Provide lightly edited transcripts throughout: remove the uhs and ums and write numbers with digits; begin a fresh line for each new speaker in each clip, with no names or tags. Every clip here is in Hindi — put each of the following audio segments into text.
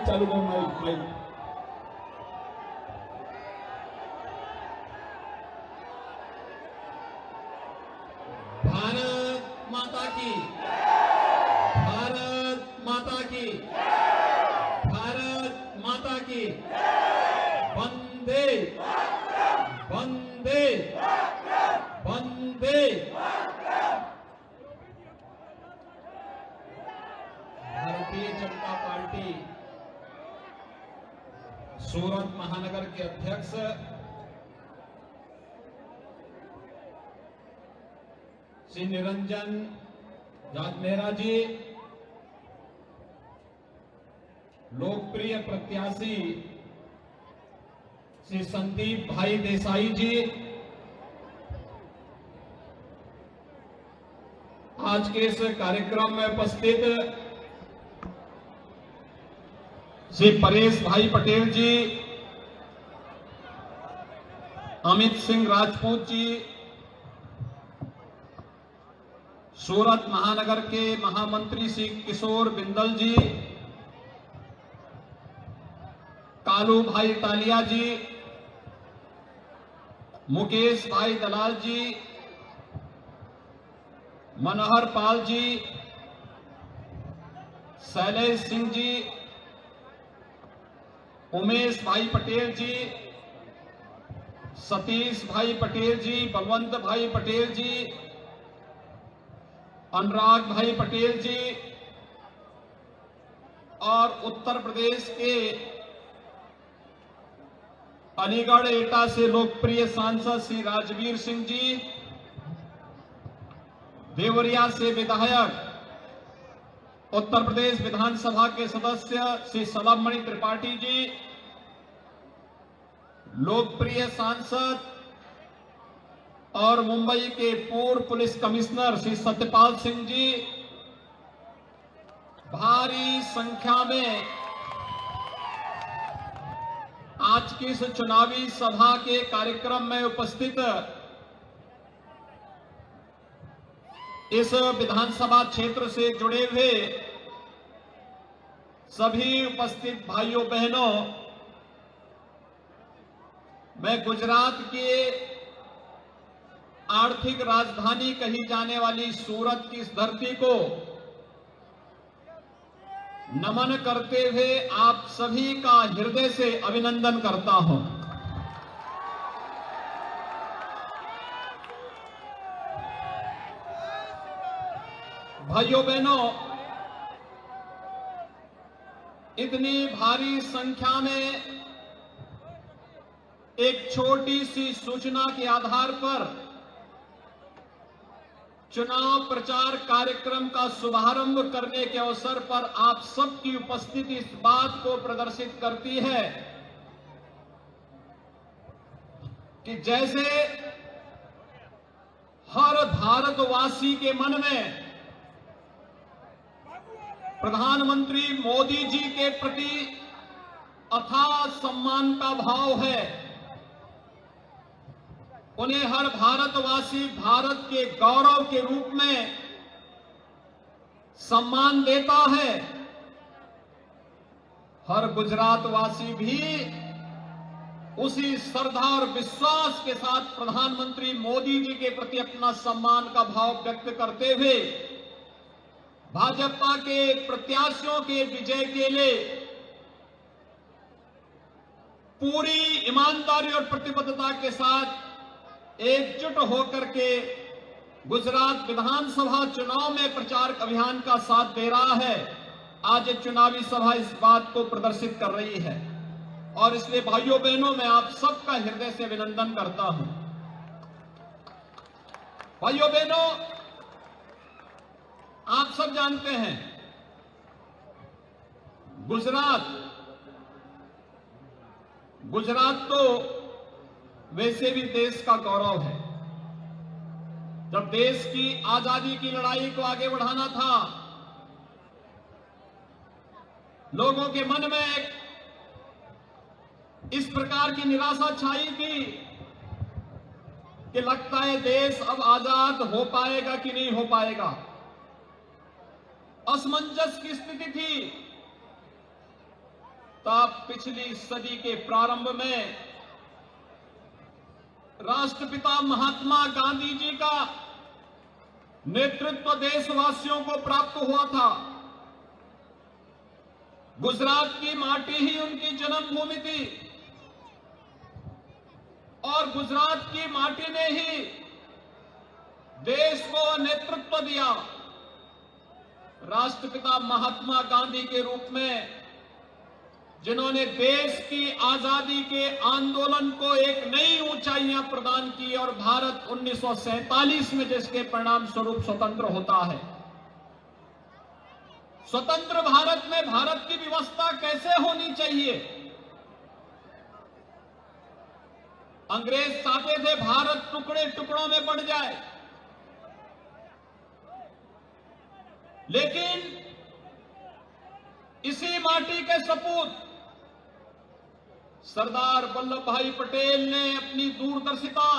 चालू कर माइक।
भारत माता की, भारत माता की, भारत माता की। वंदे वंदे वंदे। भारतीय जनता पार्टी सूरत महानगर के अध्यक्ष श्री निरंजन जागनेरा जी, लोकप्रिय प्रत्याशी श्री संदीप भाई देसाई जी, आज के इस कार्यक्रम में उपस्थित श्री परेश भाई पटेल जी, अमित सिंह राजपूत जी, सूरत महानगर के महामंत्री श्री किशोर बिंदल जी, कालू भाई टालिया जी, मुकेश भाई दलाल जी, मनोहर पाल जी, शैलेश सिंह जी, उमेश भाई पटेल जी, सतीश भाई पटेल जी, बलवंत भाई पटेल जी, अनुराग भाई पटेल जी और उत्तर प्रदेश के अलीगढ़ एटा से लोकप्रिय सांसद श्री राजवीर सिंह जी, देवरिया से विधायक उत्तर प्रदेश विधानसभा के सदस्य श्री सलभ मणि त्रिपाठी जी, लोकप्रिय सांसद और मुंबई के पूर्व पुलिस कमिश्नर श्री सत्यपाल सिंह जी, भारी संख्या में आज की इस चुनावी सभा के कार्यक्रम में उपस्थित इस विधानसभा क्षेत्र से जुड़े हुए सभी उपस्थित भाइयों बहनों, मैं गुजरात के आर्थिक राजधानी कही जाने वाली सूरत की इस धरती को नमन करते हुए आप सभी का हृदय से अभिनंदन करता हूं। भाइयों बहनों, इतनी भारी संख्या में एक छोटी सी सूचना के आधार पर चुनाव प्रचार कार्यक्रम का शुभारंभ करने के अवसर पर आप सबकी उपस्थिति इस बात को प्रदर्शित करती है कि जैसे हर भारतवासी के मन में प्रधानमंत्री मोदी जी के प्रति अथाह सम्मान का भाव है, उन्हें हर भारतवासी भारत के गौरव के रूप में सम्मान देता है, हर गुजरातवासी भी उसी श्रद्धा और विश्वास के साथ प्रधानमंत्री मोदी जी के प्रति अपना सम्मान का भाव व्यक्त करते हुए भाजपा के प्रत्याशियों के विजय के लिए पूरी ईमानदारी और प्रतिबद्धता के साथ एकजुट होकर के गुजरात विधानसभा चुनाव में प्रचार अभियान का साथ दे रहा है। आज एक चुनावी सभा इस बात को प्रदर्शित कर रही है और इसलिए भाइयों बहनों, मैं आप सबका हृदय से अभिनंदन करता हूं। भाइयों बहनों, आप सब जानते हैं गुजरात तो वैसे भी देश का गौरव है। जब देश की आजादी की लड़ाई को आगे बढ़ाना था, लोगों के मन में इस प्रकार की निराशा छाई थी कि लगता है देश अब आजाद हो पाएगा कि नहीं हो पाएगा। असमंजस की स्थिति थी तब पिछली सदी के प्रारंभ में राष्ट्रपिता महात्मा गांधी जी का नेतृत्व देशवासियों को प्राप्त हुआ था। गुजरात की माटी ही उनकी जन्मभूमि थी और गुजरात की माटी ने ही देश को नेतृत्व दिया। राष्ट्रपिता महात्मा गांधी के रूप में जिन्होंने देश की आजादी के आंदोलन को एक नई ऊंचाइयां प्रदान की और भारत 1947 में जिसके परिणाम स्वरूप स्वतंत्र होता है। स्वतंत्र भारत में भारत की व्यवस्था कैसे होनी चाहिए? अंग्रेज चाहते थे भारत टुकड़े टुकड़ों में बढ़ जाए, लेकिन इसी माटी के सपूत सरदार वल्लभ भाई पटेल ने अपनी दूरदर्शिता,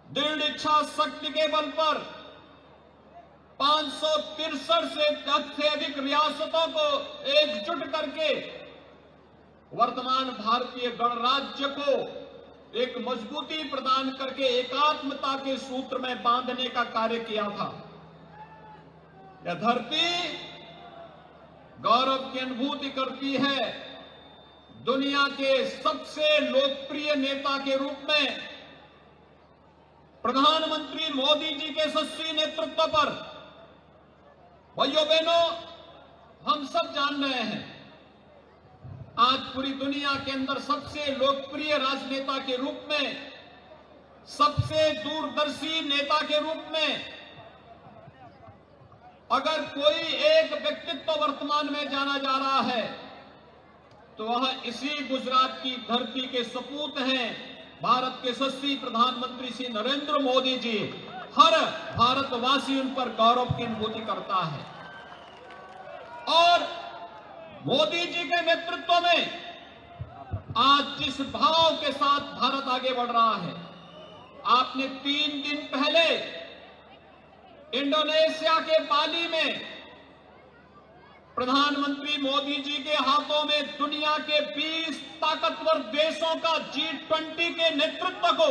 दृढ़ इच्छा शक्ति के बल पर 563 से अधिक रियासतों को एकजुट करके वर्तमान भारतीय गणराज्य को एक मजबूती प्रदान करके एकात्मता के सूत्र में बांधने का कार्य किया था। यह धरती गौरव की अनुभूति करती है। दुनिया के सबसे लोकप्रिय नेता के रूप में प्रधानमंत्री मोदी जी के यशस्वी नेतृत्व पर, भाइयों बहनों, हम सब जान रहे हैं आज पूरी दुनिया के अंदर सबसे लोकप्रिय राजनेता के रूप में, सबसे दूरदर्शी नेता के रूप में अगर कोई एक व्यक्तित्व वर्तमान में जाना जा रहा है तो वह इसी गुजरात की धरती के सपूत हैं, भारत के यशस्वी प्रधानमंत्री श्री नरेंद्र मोदी जी। हर भारतवासी उन पर गौरव की अनुभूति करता है और मोदी जी के नेतृत्व में आज जिस भाव के साथ भारत आगे बढ़ रहा है, आपने 3 दिन पहले इंडोनेशिया के बाली में प्रधानमंत्री मोदी जी के हाथों में दुनिया के 20 ताकतवर देशों का G20 के नेतृत्व को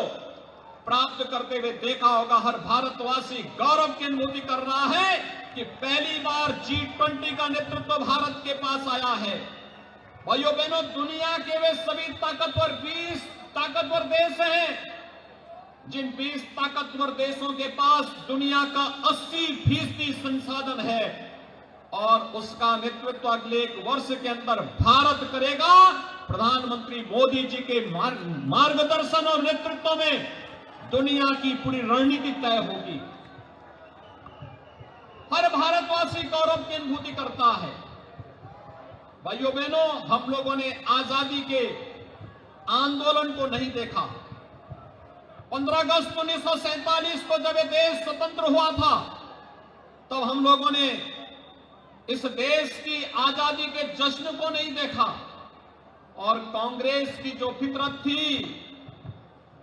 प्राप्त करते हुए देखा होगा। हर भारतवासी गौरव की अनुभूति कर रहा है कि पहली बार G20 का नेतृत्व भारत के पास आया है। भाइयों बहनों, दुनिया के वे सभी ताकतवर 20 ताकतवर देश हैं जिन 20 ताकतवर देशों के पास दुनिया का 80% संसाधन है और उसका नेतृत्व अगले 1 वर्ष के अंदर भारत करेगा। प्रधानमंत्री मोदी जी के मार्गदर्शन और नेतृत्व में दुनिया की पूरी रणनीति तय होगी। हर भारतवासी गौरव की अनुभूति करता है। भाइयों बहनों, हम लोगों ने आजादी के आंदोलन को नहीं देखा। 15 अगस्त 1947 को जब यह देश स्वतंत्र हुआ था, तब हम लोगों ने इस देश की आजादी के जश्न को नहीं देखा और कांग्रेस की जो फितरत थी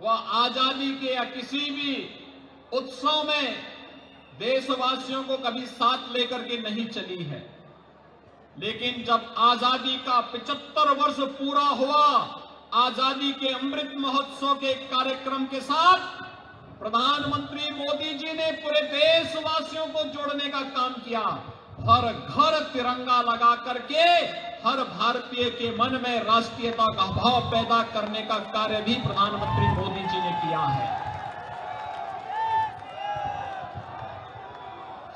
वह आजादी के या किसी भी उत्सव में देशवासियों को कभी साथ लेकर के नहीं चली है। लेकिन जब आजादी का 75 वर्ष पूरा हुआ, आजादी के अमृत महोत्सव के कार्यक्रम के साथ प्रधानमंत्री मोदी जी ने पूरे देशवासियों को जोड़ने का काम किया। हर घर तिरंगा लगा करके हर भारतीय के मन में राष्ट्रीयता का भाव पैदा करने का कार्य भी प्रधानमंत्री मोदी जी ने किया है।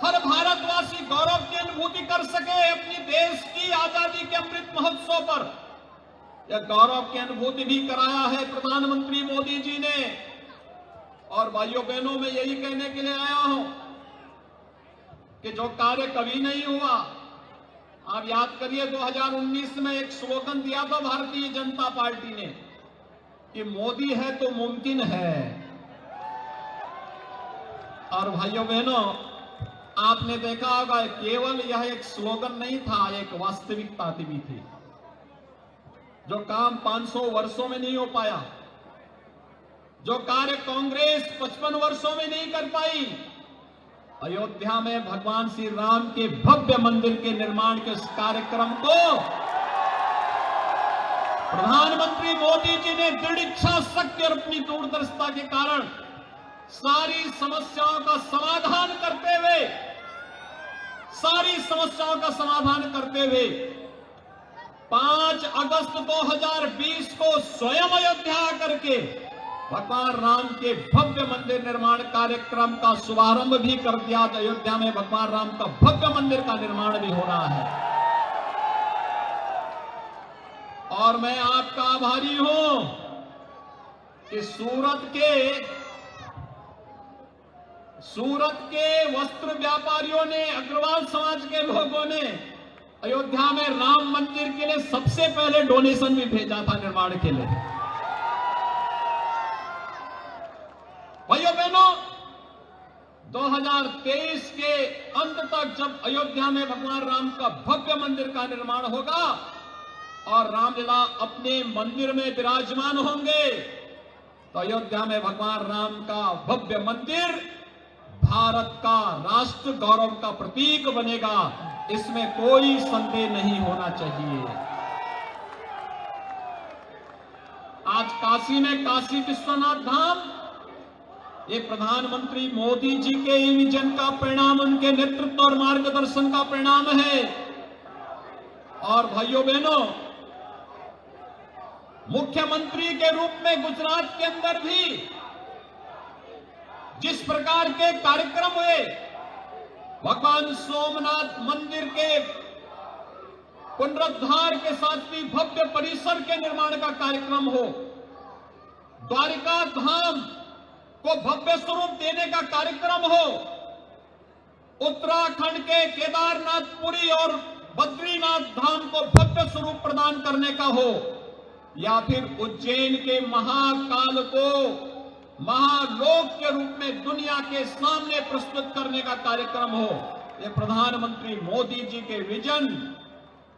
हर भारतवासी गौरव की अनुभूति कर सके अपनी देश की आजादी के अमृत महोत्सव पर। यह गौरव की अनुभूति भी कराया है प्रधानमंत्री मोदी जी ने। और भाइयों बहनों, मैं यही कहने के लिए आया हूं कि जो कार्य कभी नहीं हुआ, आप याद करिए 2019 में एक स्लोगन दिया था भारतीय जनता पार्टी ने कि मोदी है तो मुमकिन है। और भाइयों बहनों, आपने देखा होगा केवल यह एक स्लोगन नहीं था, एक वास्तविकता भी थी। जो काम 500 वर्षों में नहीं हो पाया, जो कार्य कांग्रेस 55 वर्षों में नहीं कर पाई, अयोध्या में भगवान श्री राम के भव्य मंदिर के निर्माण के उस कार्यक्रम को प्रधानमंत्री मोदी जी ने दृढ़ इच्छा शक्ति और अपनी दूरदर्शिता के कारण सारी समस्याओं का समाधान करते हुए 5 अगस्त 2020 को स्वयं अयोध्या करके भगवान राम के भव्य मंदिर निर्माण कार्यक्रम का शुभारंभ भी कर दिया। अयोध्या में भगवान राम का भव्य मंदिर का निर्माण भी हो रहा है और मैं आपका आभारी हूं कि सूरत के वस्त्र व्यापारियों ने, अग्रवाल समाज के लोगों ने अयोध्या में राम मंदिर के लिए सबसे पहले डोनेशन भी भेजा था निर्माण के लिए। भाइयों बहनों, 2023 के अंत तक जब अयोध्या में भगवान राम का भव्य मंदिर का निर्माण होगा और रामलला अपने मंदिर में विराजमान होंगे तो अयोध्या में भगवान राम का भव्य मंदिर भारत का राष्ट्र गौरव का प्रतीक बनेगा, इसमें कोई संदेह नहीं होना चाहिए। आज काशी में काशी विश्वनाथ धाम ये प्रधानमंत्री मोदी जी के विजन का परिणाम, उनके नेतृत्व और मार्गदर्शन का परिणाम है। और भाइयों बहनों, मुख्यमंत्री के रूप में गुजरात के अंदर भी जिस प्रकार के कार्यक्रम हुए, भगवान सोमनाथ मंदिर के पुनरुद्धार के साथ भी भव्य परिसर के निर्माण का कार्यक्रम हो, द्वारिका धाम को भव्य स्वरूप देने का कार्यक्रम हो, उत्तराखंड के केदारनाथपुरी और बद्रीनाथ धाम को भव्य स्वरूप प्रदान करने का हो, या फिर उज्जैन के महाकाल को महालोक के रूप में दुनिया के सामने प्रस्तुत करने का कार्यक्रम हो, ये प्रधानमंत्री मोदी जी के विजन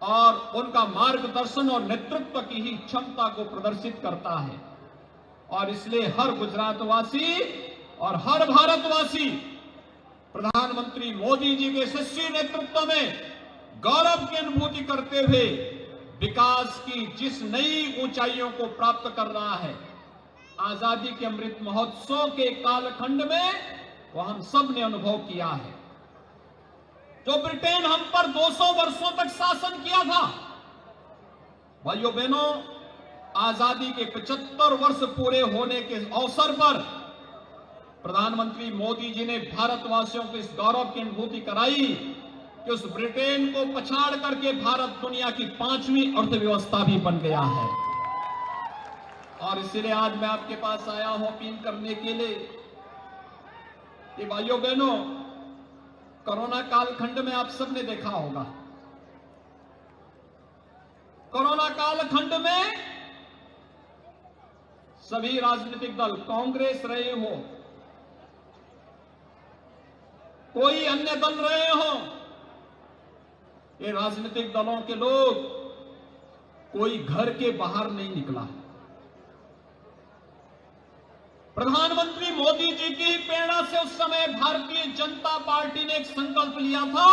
और उनका मार्गदर्शन और नेतृत्व की ही क्षमता को प्रदर्शित करता है। और इसलिए हर गुजरातवासी और हर भारतवासी प्रधानमंत्री मोदी जी के यशस्वी नेतृत्व में गौरव की अनुभूति करते हुए विकास की जिस नई ऊंचाइयों को प्राप्त कर रहा है, आजादी के अमृत महोत्सव के कालखंड में वो हम सब ने अनुभव किया है। जो ब्रिटेन हम पर 200 वर्षों तक शासन किया था, भाइयों बहनों, आजादी के 75 वर्ष पूरे होने के अवसर पर प्रधानमंत्री मोदी जी ने भारतवासियों को इस गौरव की अनुभूति कराई कि उस ब्रिटेन को पछाड़ करके भारत दुनिया की 5वीं अर्थव्यवस्था भी बन गया है। और इसलिए आज मैं आपके पास आया हूं अपील करने के लिए कि भाइयों बहनों, कोरोना कालखंड में आप सबने देखा होगा, कोरोना कालखंड में सभी राजनीतिक दल, कांग्रेस रहे हो, कोई अन्य दल रहे हो, ये राजनीतिक दलों के लोग कोई घर के बाहर नहीं निकला। प्रधानमंत्री मोदी जी की प्रेरणा से उस समय भारतीय जनता पार्टी ने एक संकल्प लिया था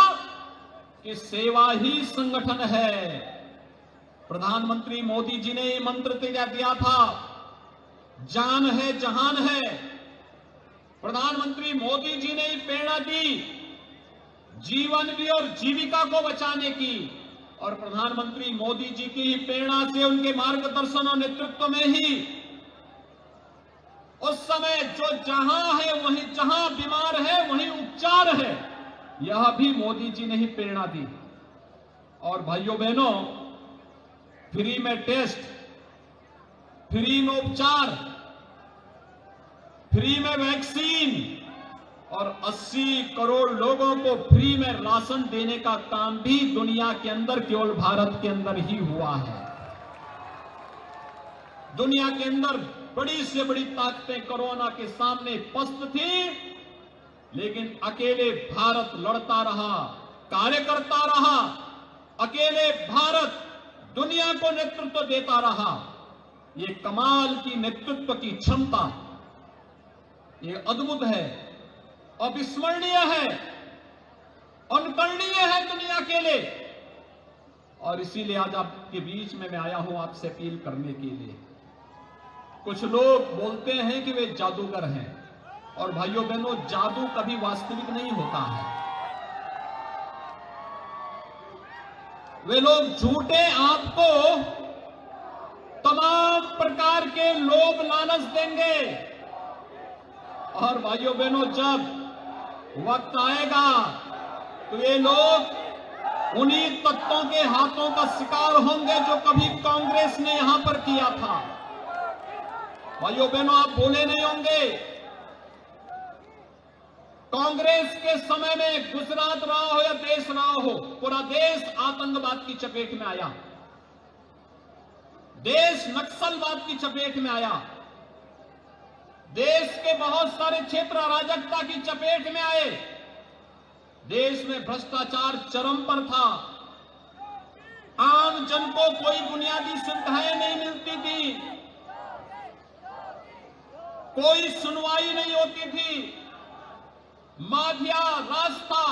कि सेवा ही संगठन है। प्रधानमंत्री मोदी जी ने ये मंत्र दिया था, जान है जहान है। प्रधानमंत्री मोदी जी ने प्रेरणा दी जीवन भी और जीविका को बचाने की, और प्रधानमंत्री मोदी जी की प्रेरणा से, उनके मार्गदर्शन और नेतृत्व में ही उस समय जो जहां है वहीं, जहां बीमार है वहीं उपचार है, यह भी मोदी जी ने ही प्रेरणा दी। और भाइयों बहनों, फ्री में टेस्ट, फ्री में उपचार, फ्री में वैक्सीन और 80 करोड़ लोगों को फ्री में राशन देने का काम भी दुनिया के अंदर केवल भारत के अंदर ही हुआ है। दुनिया के अंदर बड़ी से बड़ी ताकतें कोरोना के सामने पस्त थी, लेकिन अकेले भारत लड़ता रहा, कार्य करता रहा। अकेले भारत दुनिया को नेतृत्व देता रहा। ये कमाल की नेतृत्व की क्षमता, ये अद्भुत है, अविस्मरणीय है, अनुकरणीय है दुनिया के लिए। और इसीलिए आज आपके बीच में मैं आया हूं आपसे अपील करने के लिए। कुछ लोग बोलते हैं कि वे जादूगर हैं, और भाइयों बहनों, जादू कभी वास्तविक नहीं होता है। वे लोग झूठे आपको तमाम प्रकार के लोभ लालच देंगे, और भाइयों बहनों, जब वक्त आएगा तो ये लोग उन्हीं तत्वों के हाथों का शिकार होंगे जो कभी कांग्रेस ने यहां पर किया था। भाइयों बहनों, आप भूले नहीं होंगे, कांग्रेस के समय में गुजरात रहा हो या देश रहा हो, पूरा देश आतंकवाद की चपेट में आया, देश नक्सलवाद की चपेट में आया, देश के बहुत सारे क्षेत्र अराजकता की चपेट में आए, देश में भ्रष्टाचार चरम पर था, आम जन को कोई बुनियादी सुविधाएं नहीं मिलती थी, कोई सुनवाई नहीं होती थी, माफिया राज था,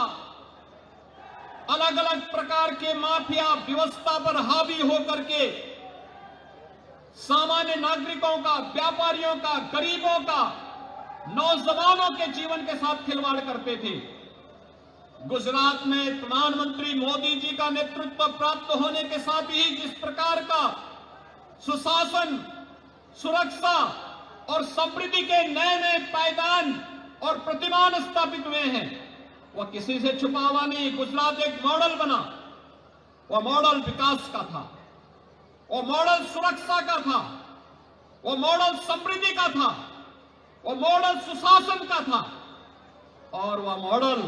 अलग अलग प्रकार के माफिया व्यवस्था पर हावी होकर के सामान्य नागरिकों का, व्यापारियों का, गरीबों का, नौजवानों के जीवन के साथ खिलवाड़ करते थे। गुजरात में प्रधानमंत्री मोदी जी का नेतृत्व प्राप्त होने के साथ ही जिस प्रकार का सुशासन, सुरक्षा और समृद्धि के नए नए पायदान और प्रतिमान स्थापित हुए हैं, वह किसी से छुपा हुआ नहीं। गुजरात एक मॉडल बना, वह मॉडल विकास का था, वो मॉडल सुरक्षा का था, वो मॉडल समृद्धि का था, वो मॉडल सुशासन का था, और वह मॉडल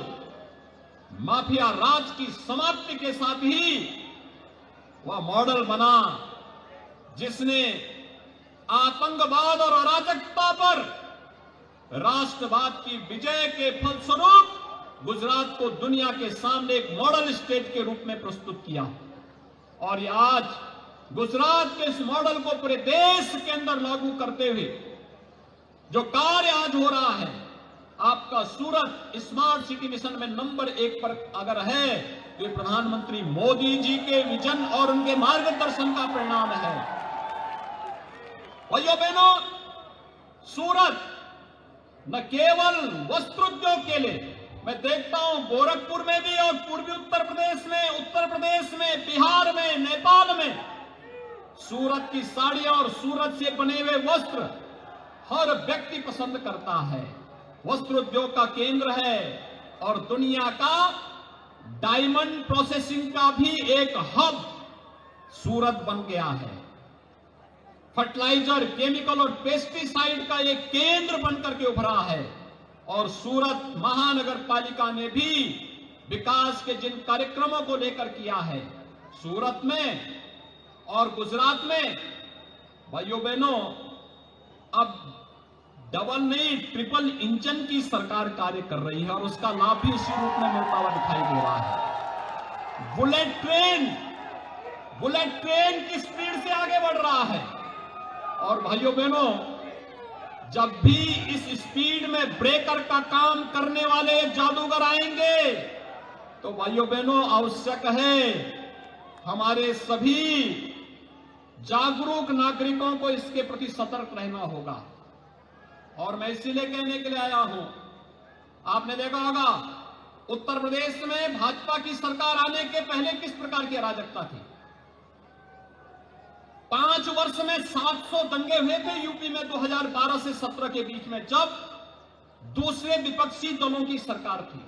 माफिया राज की समाप्ति के साथ ही वह मॉडल बना जिसने आतंकवाद और अराजकता पर राष्ट्रवाद की विजय के फलस्वरूप गुजरात को दुनिया के सामने एक मॉडल स्टेट के रूप में प्रस्तुत किया। और ये आज गुजरात के इस मॉडल को पूरे देश के अंदर लागू करते हुए जो कार्य आज हो रहा है, आपका सूरत स्मार्ट सिटी मिशन में नंबर 1 पर अगर है तो ये प्रधानमंत्री मोदी जी के विजन और उनके मार्गदर्शन का परिणाम है। भाइयों बहनों, सूरत न केवल वस्त्रोद्योग के लिए, मैं देखता हूं गोरखपुर में भी और पूर्वी उत्तर प्रदेश में, बिहार में, नेपाल में सूरत की साड़ियां और सूरत से बने हुए वस्त्र हर व्यक्ति पसंद करता है। वस्त्रोद्योग का केंद्र है और दुनिया का डायमंड प्रोसेसिंग का भी एक हब सूरत बन गया है। फर्टिलाइजर, केमिकल और पेस्टिसाइड का एक केंद्र बनकर के उभरा है। और सूरत महानगर पालिका ने भी विकास के जिन कार्यक्रमों को लेकर किया है, सूरत में और गुजरात में, भाइयों बहनों, अब डबल नहीं ट्रिपल इंजन की सरकार कार्य कर रही है और उसका लाभ भी उसी रूप में मिलता हुआ दिखाई दे रहा है। बुलेट ट्रेन की स्पीड से आगे बढ़ रहा है। और भाइयों बहनों, जब भी इस स्पीड में ब्रेकर का काम करने वाले जादूगर आएंगे तो भाइयों बहनों, आवश्यक है हमारे सभी जागरूक नागरिकों को इसके प्रति सतर्क रहना होगा। और मैं इसीलिए कहने के लिए आया हूं, आपने देखा होगा उत्तर प्रदेश में भाजपा की सरकार आने के पहले किस प्रकार की अराजकता थी। 5 वर्ष में 700 दंगे हुए थे यूपी में 2012 से 17 के बीच में, जब दूसरे विपक्षी दलों की सरकार थी।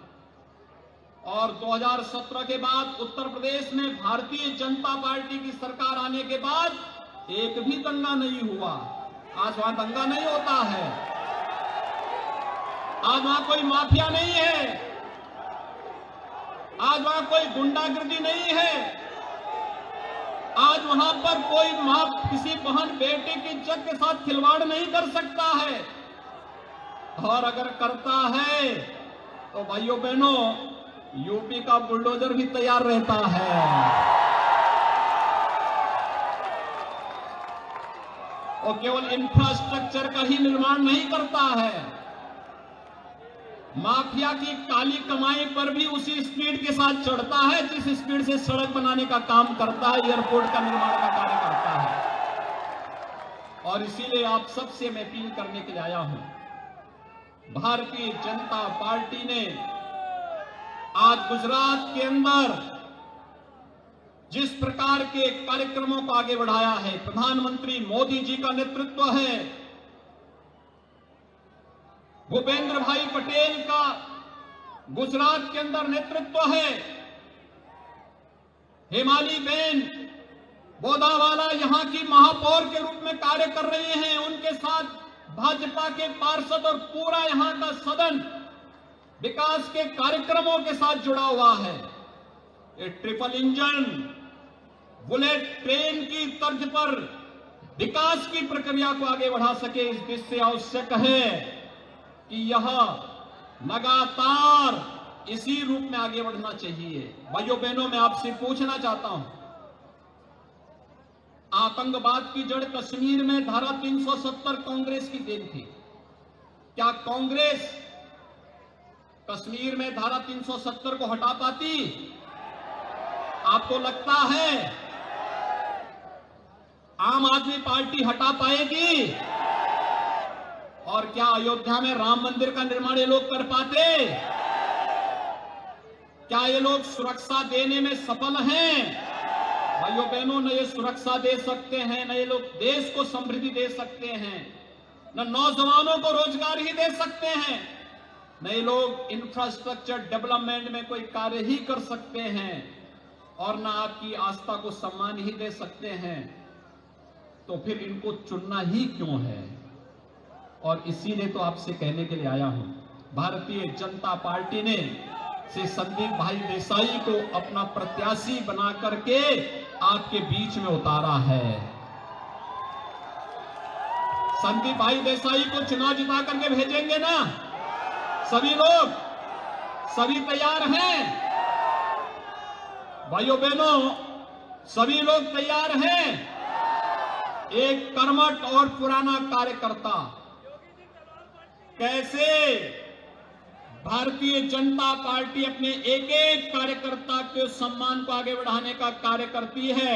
और 2017 के बाद उत्तर प्रदेश में भारतीय जनता पार्टी की सरकार आने के बाद एक भी दंगा नहीं हुआ। आज वहां दंगा नहीं होता है, आज वहां कोई माफिया नहीं है, आज वहां कोई गुंडागर्दी नहीं है, आज वहां पर कोई मां किसी बहन बेटे की इज्जत के साथ खिलवाड़ नहीं कर सकता है। और अगर करता है तो भाइयों बहनों, यूपी का बुलडोजर भी तैयार रहता है। और केवल इंफ्रास्ट्रक्चर का ही निर्माण नहीं करता है, माफिया की काली कमाई पर भी उसी स्पीड के साथ चढ़ता है जिस स्पीड से सड़क बनाने का काम करता है, एयरपोर्ट का निर्माण का कार्य करता है। और इसीलिए आप सबसे मैं अपील करने के लिए आया हूं, भारतीय जनता पार्टी ने आज गुजरात के अंदर जिस प्रकार के कार्यक्रमों को आगे बढ़ाया है, प्रधानमंत्री मोदी जी का नेतृत्व है, भूपेंद्र भाई पटेल का गुजरात के अंदर नेतृत्व है, हेमाली बेन बोदावाला यहां की महापौर के रूप में कार्य कर रही हैं, उनके साथ भाजपा के पार्षद और पूरा यहां का सदन विकास के कार्यक्रमों के साथ जुड़ा हुआ है। ये ट्रिपल इंजन बुलेट ट्रेन की तर्ज पर विकास की प्रक्रिया को आगे बढ़ा सके, इस दृष्टि से आवश्यक है कि यह लगातार इसी रूप में आगे बढ़ना चाहिए। भाइयों बहनों, मैं आपसे पूछना चाहता हूं, आतंकवाद की जड़ कश्मीर में धारा 370 कांग्रेस की देन थी। क्या कांग्रेस कश्मीर में धारा 370 को हटा पाती? आपको लगता है आम आदमी पार्टी हटा पाएगी? और क्या अयोध्या में राम मंदिर का निर्माण ये लोग कर पाते? क्या ये लोग सुरक्षा देने में सफल हैं? भाइयों बहनों, न ये सुरक्षा दे सकते हैं, न ये लोग देश को समृद्धि दे सकते हैं, न नौजवानों को रोजगार ही दे सकते हैं, न ये लोग इंफ्रास्ट्रक्चर डेवलपमेंट में कोई कार्य ही कर सकते हैं, और न आपकी आस्था को सम्मान ही दे सकते हैं। तो फिर इनको चुनना ही क्यों है? और इसीलिए तो आपसे कहने के लिए आया हूं, भारतीय जनता पार्टी ने श्री संदीप भाई देसाई को अपना प्रत्याशी बना करके आपके बीच में उतारा है। संदीप भाई देसाई को चुनाव जिता करके भेजेंगे ना? सभी लोग, सभी तैयार हैं? भाइयों बहनों, सभी लोग तैयार हैं? एक कर्मठ और पुराना कार्यकर्ता कैसे भारतीय जनता पार्टी अपने एक एक कार्यकर्ता के सम्मान को आगे बढ़ाने का कार्य करती है।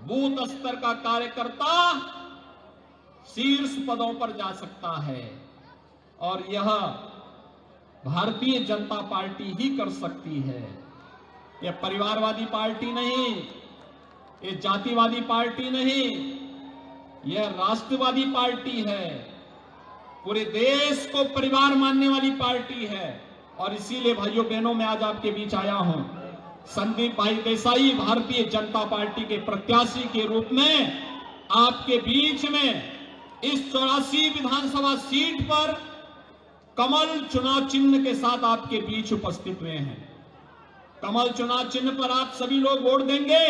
बूथ स्तर का कार्यकर्ता शीर्ष पदों पर जा सकता है, और यह भारतीय जनता पार्टी ही कर सकती है। यह परिवारवादी पार्टी नहीं, ये जातिवादी पार्टी नहीं, यह राष्ट्रवादी पार्टी है, पूरे देश को परिवार मानने वाली पार्टी है। और इसीलिए भाइयों बहनों, मैं आज आपके बीच आया हूं, संदीप भाई देसाई भारतीय जनता पार्टी के प्रत्याशी के रूप में आपके बीच में इस 84 विधानसभा सीट पर कमल चुनाव चिन्ह के साथ आपके बीच उपस्थित हुए हैं। कमल चुनाव चिन्ह पर आप सभी लोग वोट देंगे।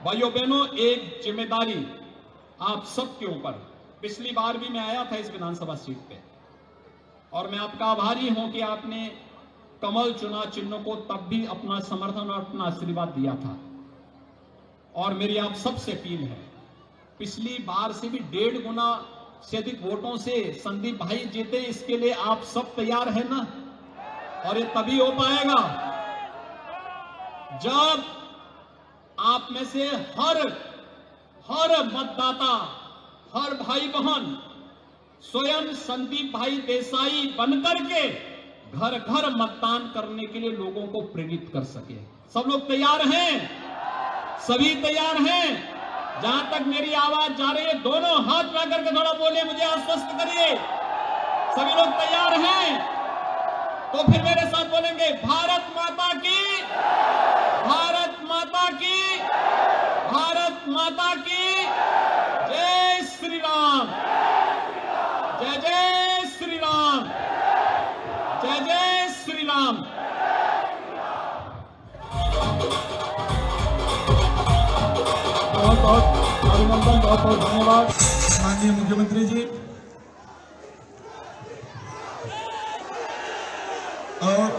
भाइयों बहनों, एक जिम्मेदारी आप सबके ऊपर, पिछली बार भी मैं आया था इस विधानसभा सीट पे, और मैं आपका आभारी हूं कि आपने कमल चुनाव चिन्ह को तब भी अपना समर्थन और अपना आशीर्वाद दिया था। और मेरी आप सबसे अपील है, पिछली बार से भी 1.5 गुना से अधिक वोटों से संदीप भाई जीते, इसके लिए आप सब तैयार हैं ना? और ये तभी हो पाएगा जब आप में से हर मतदाता, हर भाई बहन स्वयं संदीप भाई देसाई बनकर के घर घर मतदान करने के लिए लोगों को प्रेरित कर सके। सब लोग तैयार हैं? सभी तैयार हैं? जहां तक मेरी आवाज जा रही है, दोनों हाथ में करके थोड़ा बोले, मुझे आश्वस्त करिए। सभी लोग तैयार हैं? तो फिर मेरे साथ बोलेंगे, भारत माता की, भारत माता की, भारत माता की जय श्री राम, जय जय श्री राम, जय जय श्री राम। बहुत बहुत अभिनंदन, बहुत बहुत धन्यवाद माननीय मुख्यमंत्री जी।
और